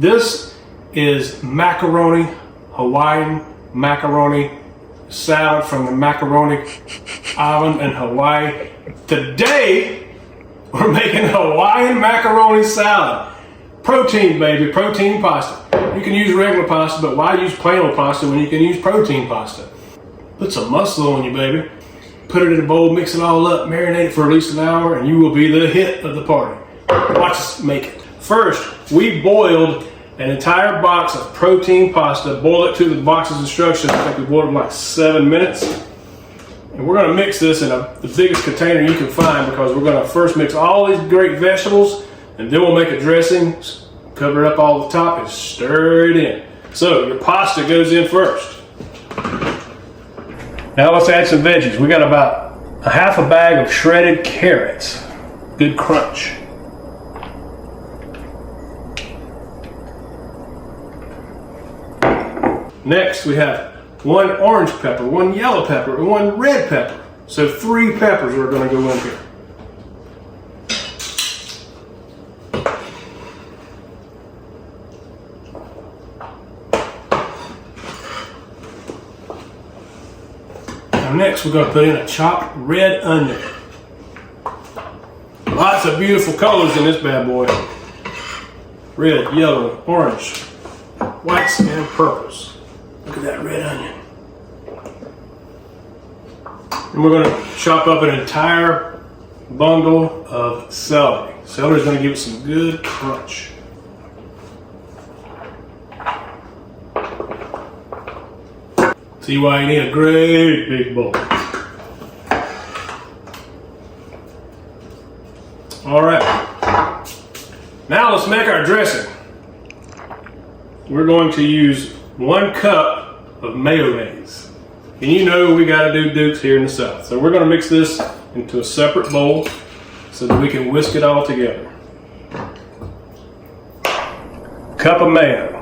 This is macaroni, Hawaiian macaroni salad from the macaroni island in Hawaii. Today, we're making Hawaiian macaroni salad. Protein, baby, protein pasta. You can use regular pasta, but why use plain old pasta when you can use protein pasta? Put some muscle on you, baby. Put it in a bowl, mix it all up, marinate it for at least an hour, and you will be the hit of the party. Watch us make it. First, we boiled an entire box of protein pasta. Boil it to the box's instructions. I think we boiled it like 7 minutes. And we're gonna mix this in the biggest container you can find, because we're gonna first mix all these great vegetables, and then we'll make a dressing, cover it up all the top, and stir it in. So your pasta goes in first. Now let's add some veggies. We got about a half a bag of shredded carrots. Good crunch. Next we have 1 orange pepper, 1 yellow pepper, and 1 red pepper. So 3 peppers are going to go in here. Now next we're going to put in a chopped red onion. Lots of beautiful colors in this bad boy. Red, yellow, orange, whites, and purples. Look at that red onion. And we're going to chop up an entire bundle of celery. Celery is going to give it some good crunch. See why you need a great big bowl. All right. Now let's make our dressing. We're going to use 1 cup of mayonnaise. And you know we got to do Dukes here in the South. So we're going to mix this into a separate bowl so that we can whisk it all together. Cup of mayo.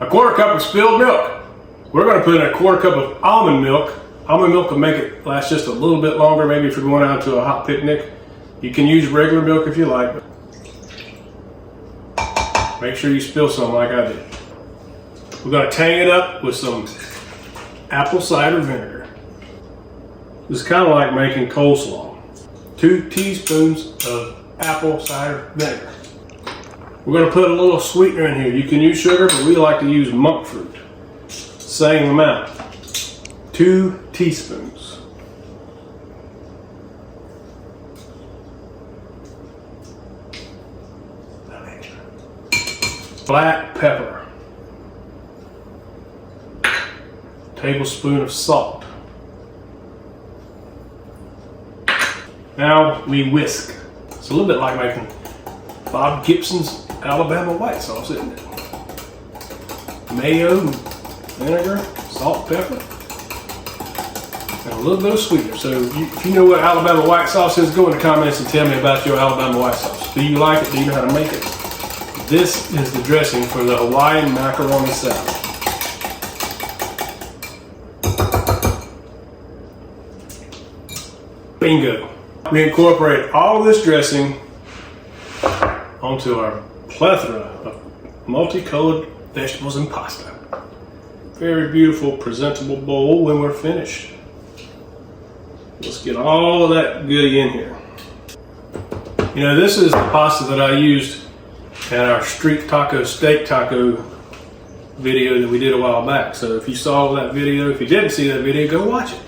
A 1/4 cup of spilled milk. We're going to put in a 1/4 cup of almond milk. Almond milk will make it last just a little bit longer, maybe if you're going out to a hot picnic. You can use regular milk if you like, but make sure you spill some like I did. We're going to tang it up with some apple cider vinegar. This is kind of like making coleslaw. 2 teaspoons of apple cider vinegar. We're going to put a little sweetener in here. You can use sugar, but we like to use monk fruit. Same amount. 2 teaspoons. Black pepper. Tablespoon of salt. Now we whisk. It's a little bit like making Bob Gibson's Alabama white sauce, isn't it? Mayo, vinegar, salt, pepper, and a little bit of sweetener. So if you know what Alabama white sauce is, go in the comments and tell me about your Alabama white sauce. Do you like it? Do you know how to make it? This is the dressing for the Hawaiian macaroni salad. Bingo. We incorporate all of this dressing onto our plethora of multicolored vegetables and pasta. Very beautiful, presentable bowl when we're finished. Let's get all of that goodie in here. You know, this is the pasta that I used in our street taco, steak taco video that we did a while back. So if you saw that video, if you didn't see that video, go watch it.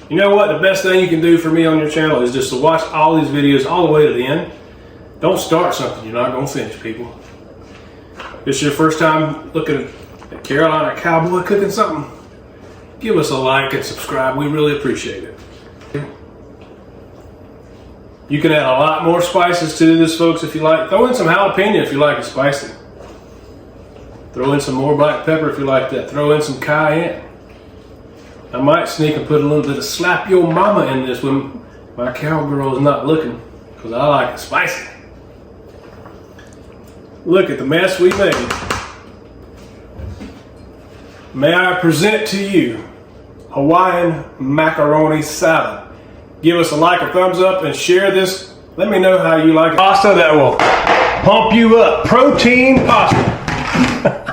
You know what? The best thing you can do for me on your channel is just to watch all these videos all the way to the end. Don't start something you're not going to finish, people. If it's your first time looking at Carolina Cowboy cooking something, give us a like and subscribe. We really appreciate it. You can add a lot more spices to this, folks, if you like. Throw in some jalapeno if you like it spicy. Throw in some more black pepper if you like that. Throw in some cayenne. I might sneak and put a little bit of slap your mama in this when my cowgirl is not looking, because I like it spicy. Look at the mess we made. May I present to you Hawaiian macaroni salad. Give us a like, a thumbs up, and share this Let me know how you like it. Pasta that will pump you up. Protein pasta.